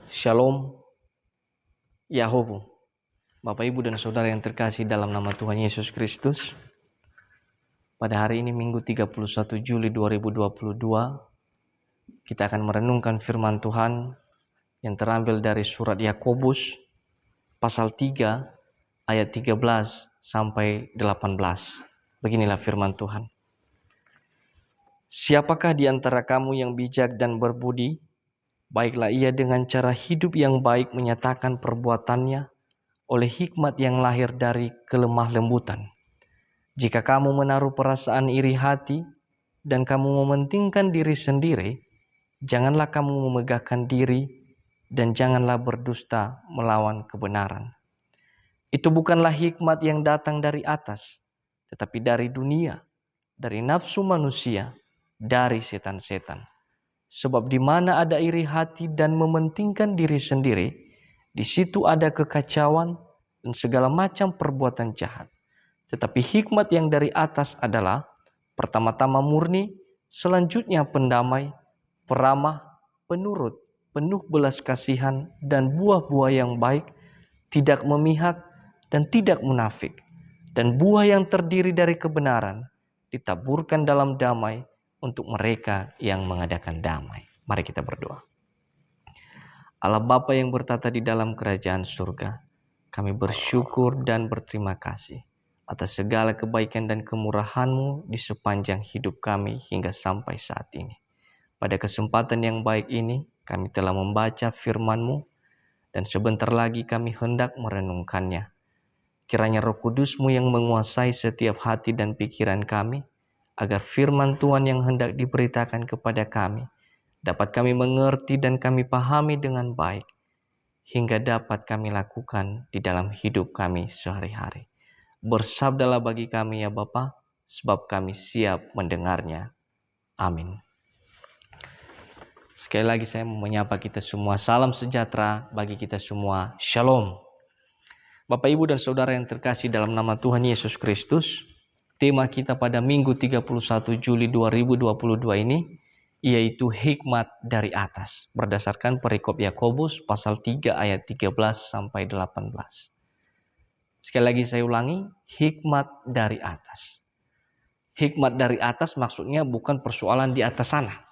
Shalom, Yahobo, Bapak Ibu dan Saudara yang terkasih dalam nama Tuhan Yesus Kristus. Pada hari ini Minggu 31 Juli 2022, kita akan merenungkan firman Tuhan yang terambil dari surat Yakobus pasal 3 ayat 13 sampai 18. Beginilah firman Tuhan. Siapakah di antara kamu yang bijak dan berbudi? Baiklah ia dengan cara hidup yang baik menyatakan perbuatannya oleh hikmat yang lahir dari kelemah lembutan. Jika kamu menaruh perasaan iri hati dan kamu mementingkan diri sendiri, janganlah kamu memegahkan diri dan janganlah berdusta melawan kebenaran. Itu bukanlah hikmat yang datang dari atas, tetapi dari dunia, dari nafsu manusia, dari setan-setan. Sebab di mana ada iri hati dan mementingkan diri sendiri, di situ ada kekacauan dan segala macam perbuatan jahat. Tetapi hikmat yang dari atas adalah pertama-tama murni, selanjutnya pendamai, peramah, penurut, penuh belas kasihan dan buah-buah yang baik, tidak memihak dan tidak munafik. Dan buah yang terdiri dari kebenaran ditaburkan dalam damai untuk mereka yang mengadakan damai. Mari kita berdoa. Allah Bapa yang bertata di dalam kerajaan surga, kami bersyukur dan berterima kasih atas segala kebaikan dan kemurahan-Mu di sepanjang hidup kami hingga sampai saat ini. Pada kesempatan yang baik ini, kami telah membaca firman-Mu dan sebentar lagi kami hendak merenungkannya. Kiranya Roh Kudus-Mu yang menguasai setiap hati dan pikiran kami, agar firman Tuhan yang hendak diberitakan kepada kami dapat kami mengerti dan kami pahami dengan baik, hingga dapat kami lakukan di dalam hidup kami sehari-hari. Bersabdalah bagi kami ya Bapa, sebab kami siap mendengarnya. Amin. Sekali lagi saya menyapa kita semua. Salam sejahtera bagi kita semua. Shalom. Bapak, Ibu, dan Saudara yang terkasih dalam nama Tuhan Yesus Kristus, tema kita pada Minggu 31 Juli 2022 ini yaitu hikmat dari atas, berdasarkan perikop Yakobus pasal 3 ayat 13 sampai 18. Sekali lagi saya ulangi, hikmat dari atas. Hikmat dari atas maksudnya bukan persoalan di atas sana.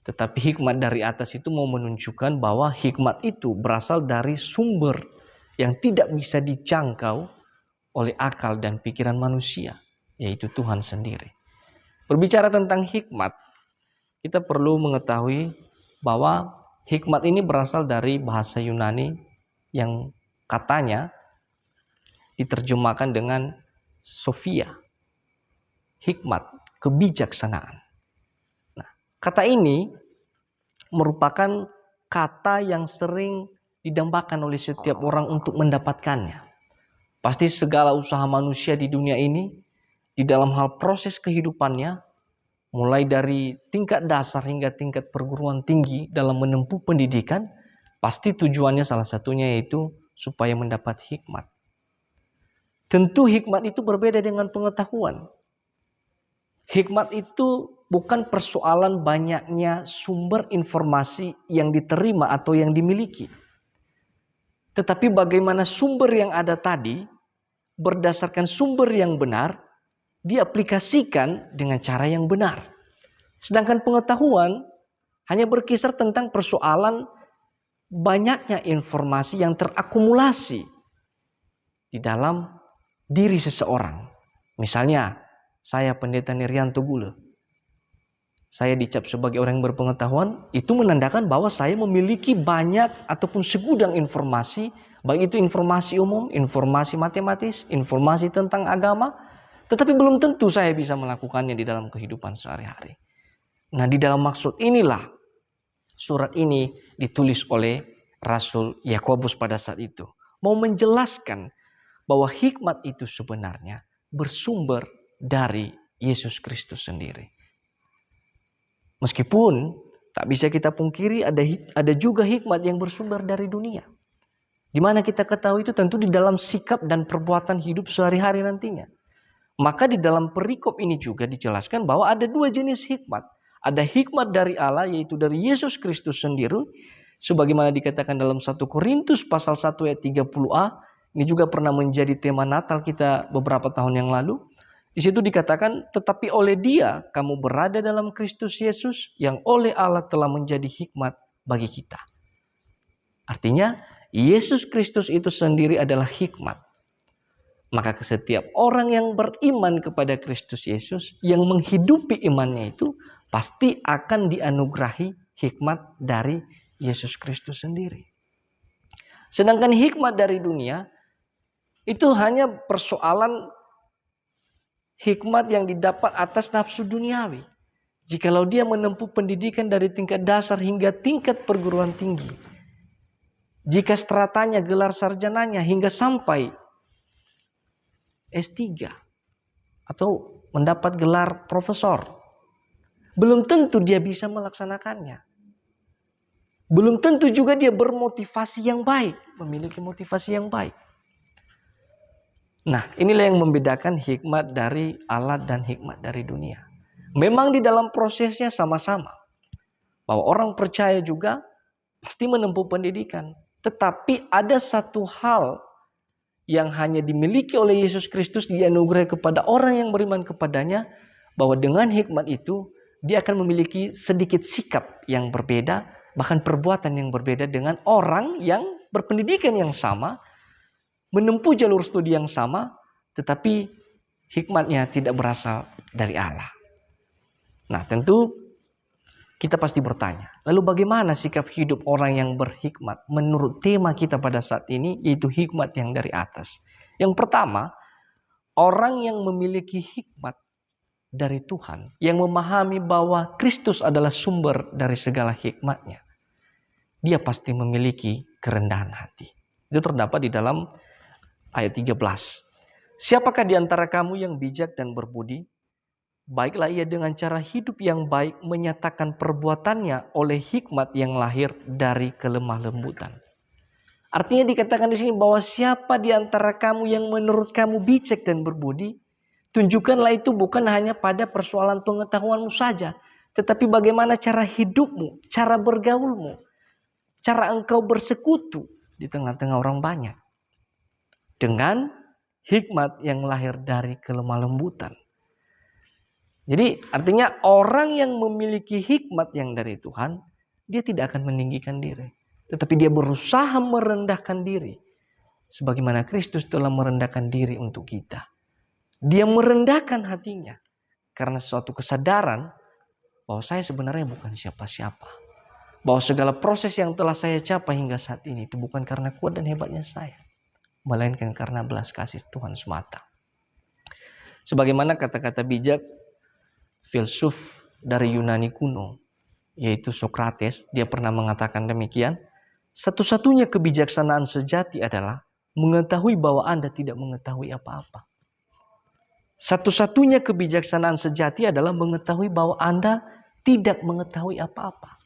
Tetapi hikmat dari atas itu mau menunjukkan bahwa hikmat itu berasal dari sumber yang tidak bisa dijangkau oleh akal dan pikiran manusia, yaitu Tuhan sendiri. Berbicara tentang hikmat, kita perlu mengetahui bahwa hikmat ini berasal dari bahasa Yunani yang katanya diterjemahkan dengan Sophia, hikmat, kebijaksanaan. Nah, kata ini merupakan kata yang sering didambakan oleh setiap orang untuk mendapatkannya. Pasti segala usaha manusia di dunia ini, di dalam hal proses kehidupannya, mulai dari tingkat dasar hingga tingkat perguruan tinggi dalam menempuh pendidikan, pasti tujuannya salah satunya yaitu supaya mendapat hikmat. Tentu hikmat itu berbeda dengan pengetahuan. Hikmat itu bukan persoalan banyaknya sumber informasi yang diterima atau yang dimiliki. Tetapi bagaimana sumber yang ada tadi, berdasarkan sumber yang benar, diaplikasikan dengan cara yang benar. Sedangkan pengetahuan hanya berkisar tentang persoalan banyaknya informasi yang terakumulasi di dalam diri seseorang. Misalnya, saya Pendeta Niryanto Gule. Saya dicap sebagai orang yang berpengetahuan, itu menandakan bahwa saya memiliki banyak ataupun segudang informasi, baik itu informasi umum, informasi matematis, informasi tentang agama, tetapi belum tentu saya bisa melakukannya di dalam kehidupan sehari-hari. Nah, di dalam maksud inilah surat ini ditulis oleh Rasul Yakobus pada saat itu. Mau menjelaskan bahwa hikmat itu sebenarnya bersumber dari Yesus Kristus sendiri. Meskipun tak bisa kita pungkiri ada juga hikmat yang bersumber dari dunia. Di mana kita ketahui itu tentu di dalam sikap dan perbuatan hidup sehari-hari nantinya. Maka di dalam perikop ini juga dijelaskan bahwa ada dua jenis hikmat. Ada hikmat dari Allah, yaitu dari Yesus Kristus sendiri, Sebagaimana dikatakan dalam 1 Korintus pasal 1 ayat 30a, ini juga pernah menjadi tema Natal kita beberapa tahun yang lalu. Di situ dikatakan, tetapi oleh Dia kamu berada dalam Kristus Yesus yang oleh Allah telah menjadi hikmat bagi kita. Artinya, Yesus Kristus itu sendiri adalah hikmat. Maka setiap orang yang beriman kepada Kristus Yesus, yang menghidupi imannya itu, pasti akan dianugerahi hikmat dari Yesus Kristus sendiri. Sedangkan hikmat dari dunia, itu hanya persoalan hikmat yang didapat atas nafsu duniawi. Jikalau dia menempuh pendidikan dari tingkat dasar hingga tingkat perguruan tinggi. Jika stratanya, gelar sarjananya hingga sampai S3. Atau mendapat gelar profesor. Belum tentu dia bisa melaksanakannya. Belum tentu juga dia bermotivasi yang baik. Memiliki motivasi yang baik. Nah, inilah yang membedakan hikmat dari Allah dan hikmat dari dunia. Memang di dalam prosesnya sama-sama. Bahwa orang percaya juga pasti menempuh pendidikan. Tetapi ada satu hal yang hanya dimiliki oleh Yesus Kristus, dianugerahkan kepada orang yang beriman kepadanya. Bahwa dengan hikmat itu, dia akan memiliki sedikit sikap yang berbeda. Bahkan perbuatan yang berbeda dengan orang yang berpendidikan yang sama. Menempuh jalur studi yang sama, tetapi hikmatnya tidak berasal dari Allah. Nah, tentu kita pasti bertanya, lalu bagaimana sikap hidup orang yang berhikmat menurut tema kita pada saat ini, yaitu hikmat yang dari atas. Yang pertama, orang yang memiliki hikmat dari Tuhan, yang memahami bahwa Kristus adalah sumber dari segala hikmatnya, dia pasti memiliki kerendahan hati. Itu terdapat di dalam ayat 13. Siapakah di antara kamu yang bijak dan berbudi? Baiklah ia dengan cara hidup yang baik menyatakan perbuatannya oleh hikmat yang lahir dari kelemah lembutan. Artinya dikatakan di sini bahwa siapa di antara kamu yang menurut kamu bijak dan berbudi, tunjukkanlah itu bukan hanya pada persoalan pengetahuanmu saja, tetapi bagaimana cara hidupmu, cara bergaulmu, cara engkau bersekutu di tengah-tengah orang banyak. Dengan hikmat yang lahir dari kelemah lembutan. Jadi artinya orang yang memiliki hikmat yang dari Tuhan, dia tidak akan meninggikan diri. Tetapi dia berusaha merendahkan diri. Sebagaimana Kristus telah merendahkan diri untuk kita. Dia merendahkan hatinya. Karena suatu kesadaran bahwa saya sebenarnya bukan siapa-siapa. Bahwa segala proses yang telah saya capai hingga saat ini itu bukan karena kuat dan hebatnya saya. Melainkan karena belas kasih Tuhan semata. Sebagaimana kata-kata bijak filsuf dari Yunani kuno, yaitu Sokrates, dia pernah mengatakan demikian, satu-satunya kebijaksanaan sejati adalah mengetahui bahwa Anda tidak mengetahui apa-apa. Satu-satunya kebijaksanaan sejati adalah mengetahui bahwa Anda tidak mengetahui apa-apa.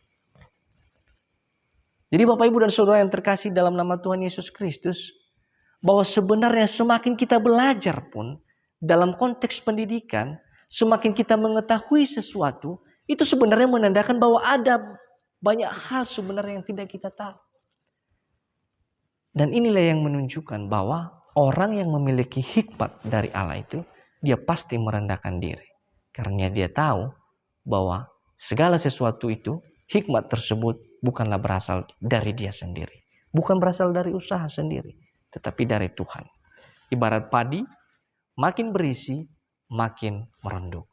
Jadi Bapak Ibu dan Saudara yang terkasih dalam nama Tuhan Yesus Kristus, bahwa sebenarnya semakin kita belajar pun dalam konteks pendidikan, semakin kita mengetahui sesuatu, itu sebenarnya menandakan bahwa ada banyak hal sebenarnya yang tidak kita tahu. Dan inilah yang menunjukkan bahwa orang yang memiliki hikmat dari Allah itu, dia pasti merendahkan diri. Karena dia tahu bahwa segala sesuatu itu, hikmat tersebut bukanlah berasal dari dia sendiri. Bukan berasal dari usaha sendiri. Tetapi dari Tuhan. Ibarat padi, makin berisi, makin merenduk.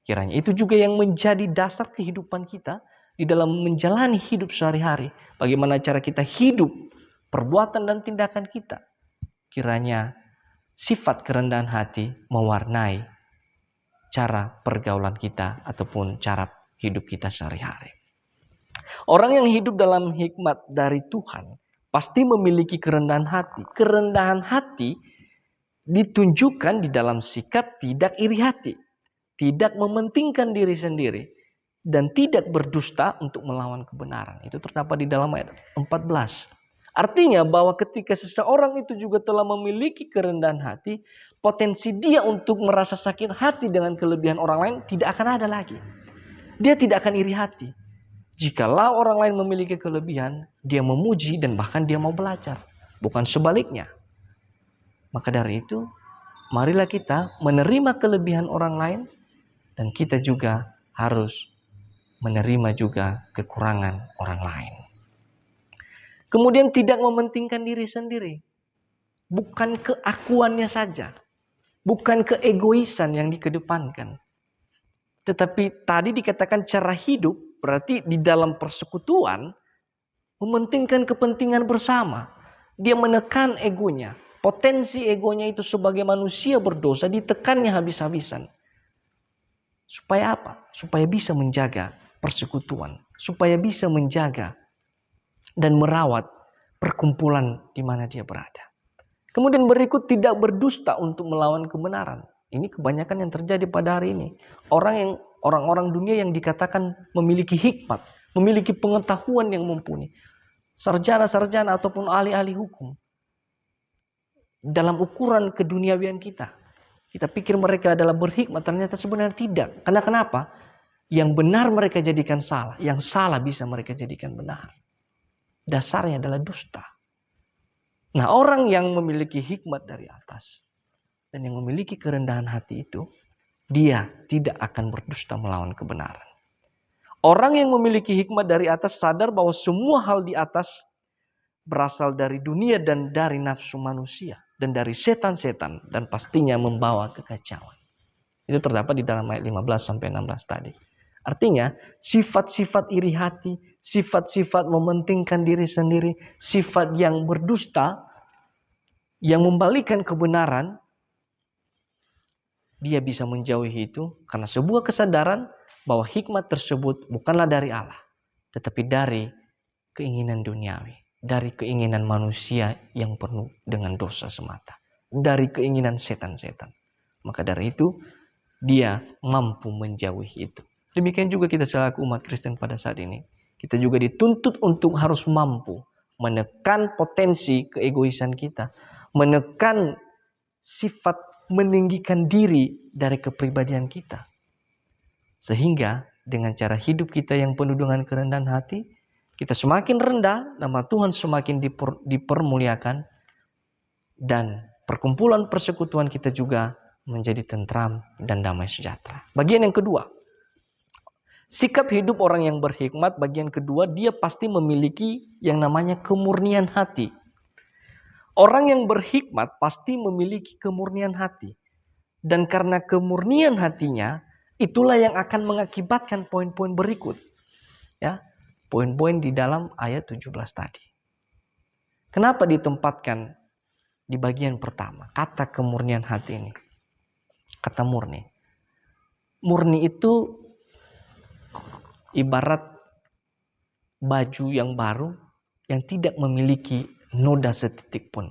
Kiranya itu juga yang menjadi dasar kehidupan kita di dalam menjalani hidup sehari-hari. Bagaimana cara kita hidup, perbuatan dan tindakan kita. Kiranya sifat kerendahan hati mewarnai cara pergaulan kita ataupun cara hidup kita sehari-hari. Orang yang hidup dalam hikmat dari Tuhan pasti memiliki kerendahan hati. Kerendahan hati ditunjukkan di dalam sikap tidak iri hati. Tidak mementingkan diri sendiri. Dan tidak berdusta untuk melawan kebenaran. Itu terdapat di dalam ayat 14. Artinya bahwa ketika seseorang itu juga telah memiliki kerendahan hati, potensi dia untuk merasa sakit hati dengan kelebihan orang lain tidak akan ada lagi. Dia tidak akan iri hati. Jikalau orang lain memiliki kelebihan, dia memuji dan bahkan dia mau belajar. Bukan sebaliknya. Maka dari itu, marilah kita menerima kelebihan orang lain dan kita juga harus menerima juga kekurangan orang lain. Kemudian tidak mementingkan diri sendiri. Bukan keakuannya saja. Bukan keegoisan yang dikedepankan. Tetapi tadi dikatakan cara hidup, berarti di dalam persekutuan mementingkan kepentingan bersama. Dia menekan egonya. Potensi egonya itu sebagai manusia berdosa ditekannya habis-habisan. Supaya apa? Supaya bisa menjaga persekutuan. Supaya bisa menjaga dan merawat perkumpulan di mana dia berada. Kemudian berikut tidak berdusta untuk melawan kebenaran. Ini kebanyakan yang terjadi pada hari ini. Orang-orang dunia yang dikatakan memiliki hikmat, memiliki pengetahuan yang mumpuni. Sarjana-sarjana ataupun ahli-ahli hukum. Dalam ukuran keduniawian kita. Kita pikir mereka adalah berhikmat, ternyata sebenarnya tidak. Karena kenapa? Yang benar mereka jadikan salah, yang salah bisa mereka jadikan benar. Dasarnya adalah dusta. Nah, orang yang memiliki hikmat dari atas dan yang memiliki kerendahan hati itu, dia tidak akan berdusta melawan kebenaran. Orang yang memiliki hikmat dari atas sadar bahwa semua hal di atas berasal dari dunia dan dari nafsu manusia dan dari setan-setan dan pastinya membawa kekacauan. Itu terdapat di dalam ayat 15 sampai 16 tadi. Artinya, sifat-sifat iri hati, sifat-sifat mementingkan diri sendiri, sifat yang berdusta, yang membalikan kebenaran, dia bisa menjauhi itu karena sebuah kesadaran bahwa hikmat tersebut bukanlah dari Allah, tetapi dari keinginan duniawi, dari keinginan manusia yang penuh dengan dosa semata, dari keinginan setan-setan. Maka dari itu, dia mampu menjauhi itu. Demikian juga kita selaku umat Kristen pada saat ini. Kita juga dituntut untuk harus mampu menekan potensi keegoisan kita. Menekan sifat meninggikan diri dari kepribadian kita. Sehingga dengan cara hidup kita yang penuh dengan kerendahan hati, kita semakin rendah, nama Tuhan semakin dipermuliakan. Dan perkumpulan persekutuan kita juga menjadi tentram dan damai sejahtera. Bagian yang kedua. Sikap hidup orang yang berhikmat, bagian kedua, dia pasti memiliki yang namanya kemurnian hati. Orang yang berhikmat pasti memiliki kemurnian hati. Dan karena kemurnian hatinya, itulah yang akan mengakibatkan poin-poin berikut. Ya, poin-poin di dalam ayat 17 tadi. Kenapa ditempatkan di bagian pertama kata kemurnian hati ini? Kata murni. Murni itu ibarat baju yang baru yang tidak memiliki noda setitik pun.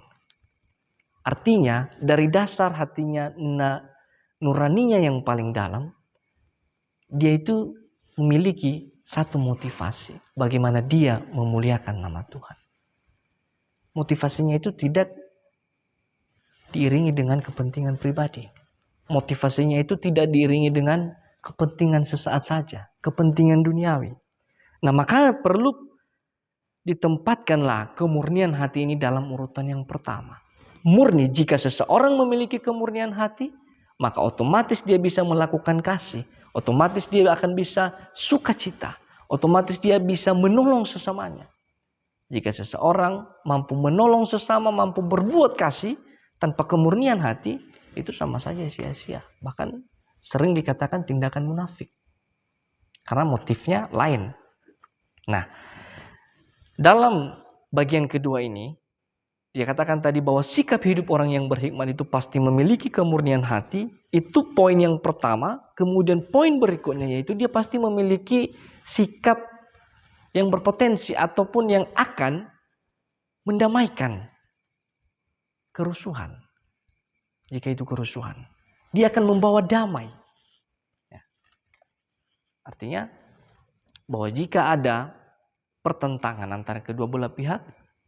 Artinya dari dasar hatinya, nuraninya yang paling dalam, dia itu memiliki satu motivasi. Bagaimana dia memuliakan nama Tuhan. Motivasinya itu tidak diiringi dengan kepentingan pribadi. Motivasinya itu tidak diiringi dengan kepentingan sesaat saja, kepentingan duniawi. Nah, maka perlu ditempatkanlah kemurnian hati ini dalam urutan yang pertama. Murni, jika seseorang memiliki kemurnian hati, maka otomatis dia bisa melakukan kasih, otomatis dia akan bisa sukacita, otomatis dia bisa menolong sesamanya. Jika seseorang mampu menolong sesama, mampu berbuat kasih tanpa kemurnian hati, itu sama saja sia-sia. Bahkan sering dikatakan tindakan munafik. Karena motifnya lain. Nah, dalam bagian kedua ini, dia katakan tadi bahwa sikap hidup orang yang berhikmat itu pasti memiliki kemurnian hati. Itu poin yang pertama. Kemudian poin berikutnya yaitu dia pasti memiliki sikap yang berpotensi ataupun yang akan mendamaikan kerusuhan. Jika itu kerusuhan, dia akan membawa damai. Ya. Artinya bahwa jika ada pertentangan antara kedua belah pihak,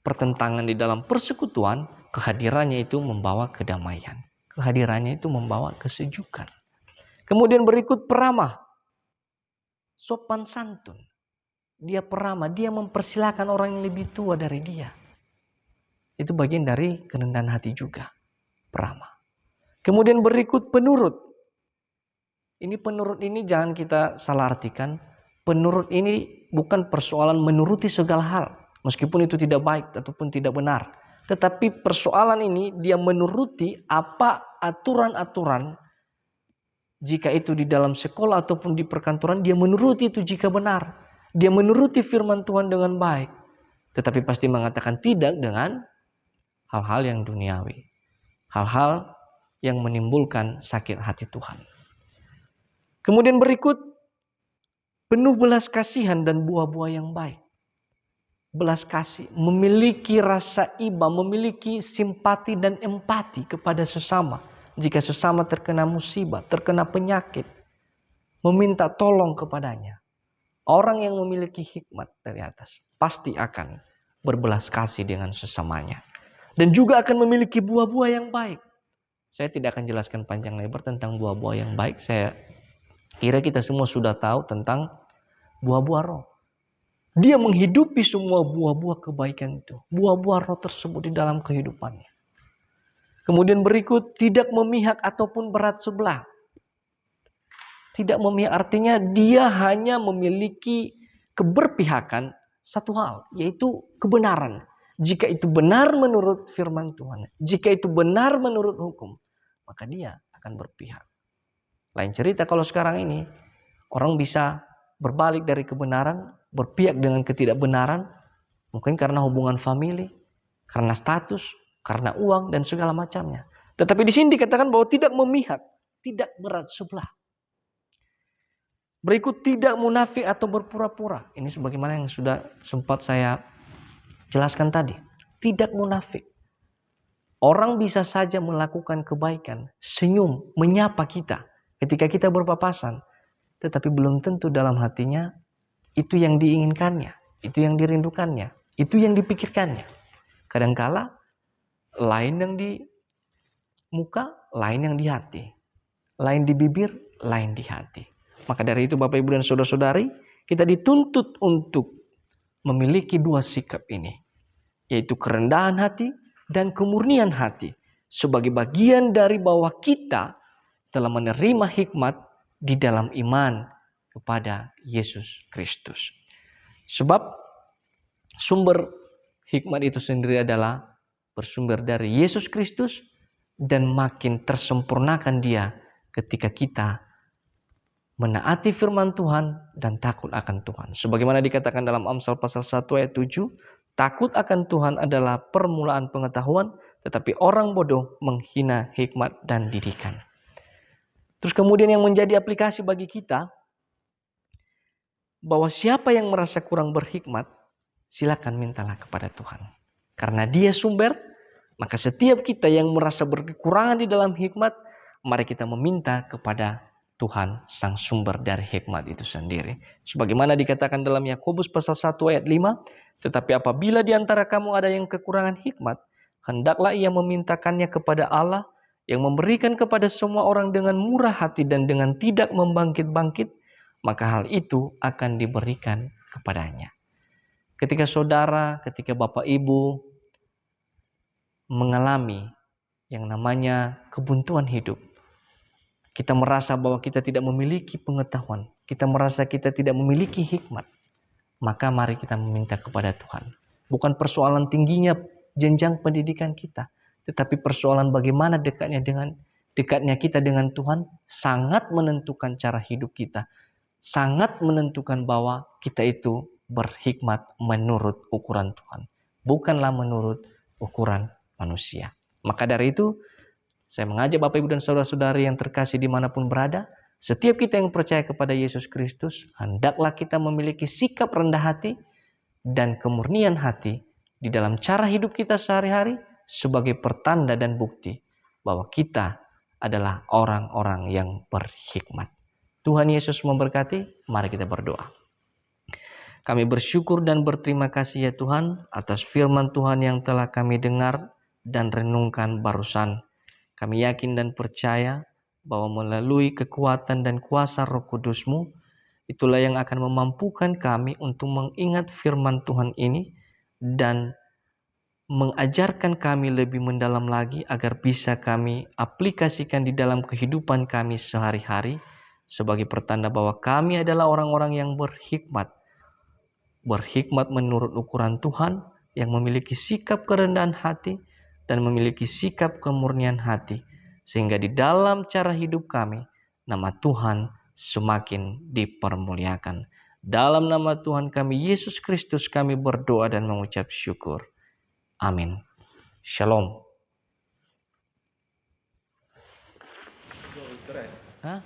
pertentangan di dalam persekutuan, kehadirannya itu membawa kedamaian. Kehadirannya itu membawa kesejukan. Kemudian berikut peramah, sopan santun. dia peramah, dia mempersilahkan orang yang lebih tua dari dia. Itu bagian dari kerendahan hati juga, peramah. Kemudian berikut penurut. Ini penurut ini jangan kita salah artikan. Penurut ini bukan persoalan menuruti segala hal, meskipun itu tidak baik ataupun tidak benar. Tetapi persoalan ini dia menuruti apa aturan-aturan. Jika itu di dalam sekolah ataupun di perkantoran, dia menuruti itu jika benar. Dia menuruti firman Tuhan dengan baik. Tetapi pasti mengatakan tidak dengan hal-hal yang duniawi. Hal-hal yang menimbulkan sakit hati Tuhan. Kemudian berikut, penuh belas kasihan dan buah-buah yang baik. Belas kasih, memiliki rasa iba, memiliki simpati dan empati kepada sesama. Jika sesama terkena musibah, terkena penyakit, meminta tolong kepadanya. Orang yang memiliki hikmat dari atas pasti akan berbelas kasih dengan sesamanya. Dan juga akan memiliki buah-buah yang baik. Saya tidak akan jelaskan panjang lebar tentang buah-buah yang baik. Saya kira kita semua sudah tahu tentang buah-buah roh. Dia menghidupi semua buah-buah kebaikan itu. Buah-buah roh tersebut di dalam kehidupannya. Kemudian berikut, tidak memihak ataupun berat sebelah. Tidak memihak artinya dia hanya memiliki keberpihakan satu hal, yaitu kebenaran. Jika itu benar menurut firman Tuhan, jika itu benar menurut hukum, maka dia akan berpihak. Lain cerita kalau sekarang ini, orang bisa berbalik dari kebenaran, berpihak dengan ketidakbenaran, mungkin karena hubungan famili, karena status, karena uang dan segala macamnya. Tetapi di sini dikatakan bahwa tidak memihak, tidak berat sebelah. Berikut, tidak munafik atau berpura-pura. Ini sebagaimana yang sudah sempat saya jelaskan tadi. Tidak munafik. Orang bisa saja melakukan kebaikan, senyum, menyapa kita ketika kita berpapasan. Tetapi belum tentu dalam hatinya itu yang diinginkannya, itu yang dirindukannya, itu yang dipikirkannya. Kadangkala lain yang di muka, lain yang di hati. Lain di bibir, lain di hati. Maka dari itu Bapak Ibu dan Saudara-saudari, kita dituntut untuk memiliki dua sikap ini. Yaitu kerendahan hati dan kemurnian hati. Sebagai bagian dari bahwa kita telah menerima hikmat di dalam iman kepada Yesus Kristus. Sebab sumber hikmat itu sendiri adalah bersumber dari Yesus Kristus dan makin tersempurnakan dia ketika kita menaati firman Tuhan dan takut akan Tuhan. Sebagaimana dikatakan dalam Amsal pasal 1 ayat 7, takut akan Tuhan adalah permulaan pengetahuan, tetapi orang bodoh menghina hikmat dan didikan. Terus kemudian yang menjadi aplikasi bagi kita, bahwa siapa yang merasa kurang berhikmat, silakan mintalah kepada Tuhan. Karena dia sumber, maka setiap kita yang merasa berkekurangan di dalam hikmat, mari kita meminta kepada Tuhan sang sumber dari hikmat itu sendiri. Sebagaimana dikatakan dalam Yakobus pasal 1 ayat 5, tetapi apabila di antara kamu ada yang kekurangan hikmat, hendaklah ia memintakannya kepada Allah yang memberikan kepada semua orang dengan murah hati dan dengan tidak membangkit-bangkit, maka hal itu akan diberikan kepadanya. Ketika saudara, ketika Bapak Ibu mengalami yang namanya kebuntuan hidup, kita merasa bahwa kita tidak memiliki pengetahuan, kita merasa kita tidak memiliki hikmat, maka mari kita meminta kepada Tuhan. Bukan persoalan tingginya jenjang pendidikan kita, tetapi persoalan bagaimana dekatnya kita dengan Tuhan sangat menentukan cara hidup kita, sangat menentukan bahwa kita itu berhikmat menurut ukuran Tuhan, bukanlah menurut ukuran manusia. Maka dari itu, saya mengajak Bapak Ibu dan Saudara-saudari yang terkasih dimanapun berada, setiap kita yang percaya kepada Yesus Kristus, hendaklah kita memiliki sikap rendah hati dan kemurnian hati di dalam cara hidup kita sehari-hari sebagai pertanda dan bukti bahwa kita adalah orang-orang yang berhikmat. Tuhan Yesus memberkati, mari kita berdoa. Kami bersyukur dan berterima kasih ya Tuhan atas firman Tuhan yang telah kami dengar dan renungkan barusan. Kami yakin dan percaya bahwa melalui kekuatan dan kuasa Roh Kudus-Mu, Itulah yang akan memampukan kami untuk mengingat firman Tuhan ini dan mengajarkan kami lebih mendalam lagi agar bisa kami aplikasikan di dalam kehidupan kami sehari-hari sebagai pertanda bahwa kami adalah orang-orang yang berhikmat menurut ukuran Tuhan, yang memiliki sikap kerendahan hati dan memiliki sikap kemurnian hati, sehingga di dalam cara hidup kami nama Tuhan semakin dipermuliakan. Dalam nama Tuhan kami Yesus Kristus kami berdoa dan mengucap syukur. Amin. Shalom. Hah?